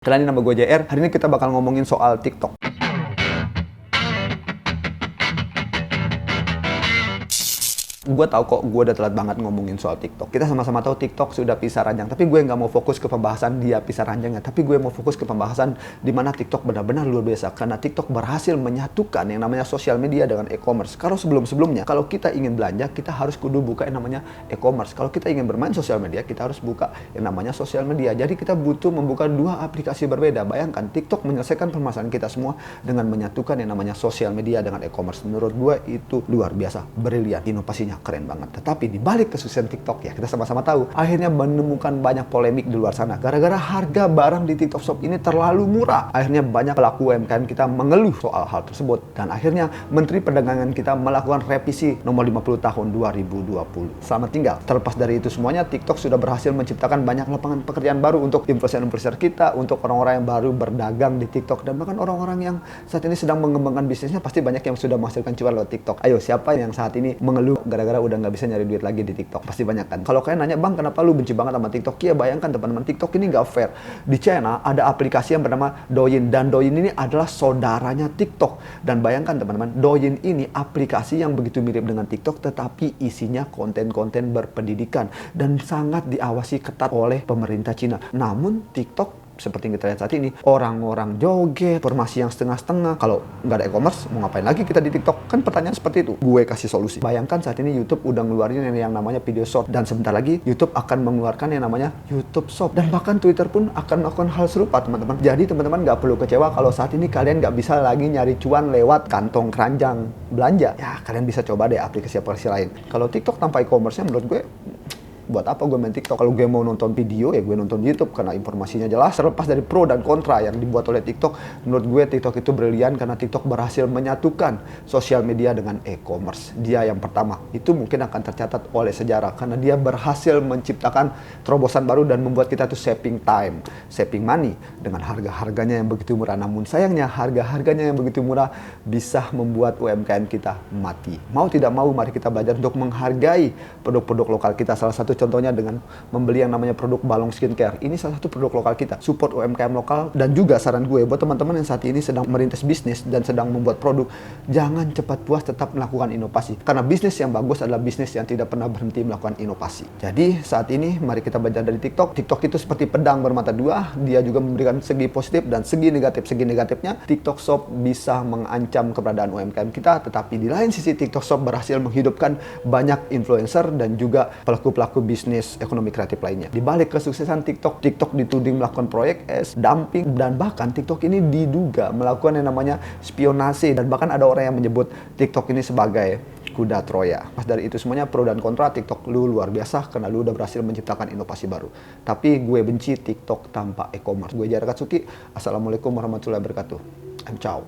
Kenalin, nama gue JR. Hari ini kita bakal ngomongin soal TikTok. Gue tahu kok gue udah telat banget ngomongin soal TikTok. Kita sama-sama tahu TikTok sudah pisah ranjang, tapi gue nggak mau fokus ke pembahasan dia pisah ranjangnya, tapi gue mau fokus ke pembahasan di mana TikTok benar-benar luar biasa, karena TikTok berhasil menyatukan yang namanya sosial media dengan e-commerce. Kalau sebelum-sebelumnya, kalau kita ingin belanja, kita harus kudu buka yang namanya e-commerce. Kalau kita ingin bermain sosial media, kita harus buka yang namanya sosial media. Jadi kita butuh membuka dua aplikasi berbeda. Bayangkan, TikTok menyelesaikan permasalahan kita semua dengan menyatukan yang namanya sosial media dengan e-commerce. Menurut gue itu luar biasa, brilian, inovasinya keren banget. Tetapi di balik kesuksesan TikTok, ya kita sama-sama tahu, akhirnya menemukan banyak polemik di luar sana. Gara-gara harga barang di TikTok Shop ini terlalu murah. Akhirnya banyak pelaku UMKM kita mengeluh soal hal tersebut. Dan akhirnya Menteri Perdagangan kita melakukan revisi nomor 50 tahun 2020. Selamat tinggal. Terlepas dari itu semuanya, TikTok sudah berhasil menciptakan banyak lapangan pekerjaan baru untuk influencer-influencer kita, untuk orang-orang yang baru berdagang di TikTok, dan bahkan orang-orang yang saat ini sedang mengembangkan bisnisnya pasti banyak yang sudah menghasilkan cuan lewat TikTok. Ayo, siapa yang saat ini mengeluh gara-gara udah nggak bisa nyari duit lagi di TikTok? Pasti banyak kan. Kalau kalian nanya, bang, kenapa lu benci banget sama TikTok? Ya bayangkan teman-teman, TikTok ini nggak fair. Di China ada aplikasi yang bernama Douyin, dan Douyin ini adalah saudaranya TikTok. Dan bayangkan teman-teman, Douyin ini aplikasi yang begitu mirip dengan TikTok, tetapi isinya konten-konten berpendidikan dan sangat diawasi ketat oleh pemerintah Cina. Namun TikTok, seperti yang kita lihat saat ini, orang-orang joget, formasi yang setengah-setengah. Kalau nggak ada e-commerce, mau ngapain lagi kita di TikTok? Kan pertanyaan seperti itu. Gue kasih solusi. Bayangkan saat ini YouTube udah ngeluarin yang namanya video short. Dan sebentar lagi YouTube akan mengeluarkan yang namanya YouTube Shop. Dan bahkan Twitter pun akan melakukan hal serupa, teman-teman. Jadi teman-teman nggak perlu kecewa kalau saat ini kalian nggak bisa lagi nyari cuan lewat kantong keranjang belanja. Ya, kalian bisa coba deh aplikasi-aplikasi lain. Kalau TikTok tanpa e-commerce-nya, menurut gue, buat apa gue main TikTok? Kalau gue mau nonton video, ya gue nonton YouTube karena informasinya jelas. Terlepas dari pro dan kontra yang dibuat oleh TikTok, menurut gue TikTok itu brilian karena TikTok berhasil menyatukan sosial media dengan e-commerce. Dia yang pertama. Itu mungkin akan tercatat oleh sejarah karena dia berhasil menciptakan terobosan baru dan membuat kita tuh saving time, saving money dengan harga-harganya yang begitu murah. Namun sayangnya harga-harganya yang begitu murah bisa membuat UMKM kita mati. Mau tidak mau, mari kita belajar untuk menghargai produk-produk lokal kita. Salah satu contohnya dengan membeli yang namanya produk Balong Skincare. Ini salah satu produk lokal kita. Support UMKM lokal. Dan juga saran gue buat teman-teman yang saat ini sedang merintis bisnis dan sedang membuat produk, jangan cepat puas, tetap melakukan inovasi. Karena bisnis yang bagus adalah bisnis yang tidak pernah berhenti melakukan inovasi. Jadi saat ini mari kita belajar dari TikTok. TikTok itu seperti pedang bermata dua. Dia juga memberikan segi positif dan segi negatif. Segi negatifnya, TikTok Shop bisa mengancam keberadaan UMKM kita. Tetapi di lain sisi, TikTok Shop berhasil menghidupkan banyak influencer dan juga pelaku-pelaku bisnis ekonomi kreatif lainnya. Di balik kesuksesan TikTok, TikTok dituding melakukan proyek S, dumping, dan bahkan TikTok ini diduga melakukan yang namanya spionase, dan bahkan ada orang yang menyebut TikTok ini sebagai kuda Troya. Pas dari itu semuanya pro dan kontra, TikTok lu luar biasa karena lu udah berhasil menciptakan inovasi baru. Tapi gue benci TikTok tanpa e-commerce. Gue JR Katsuki. Assalamualaikum warahmatullahi wabarakatuh. Ciao.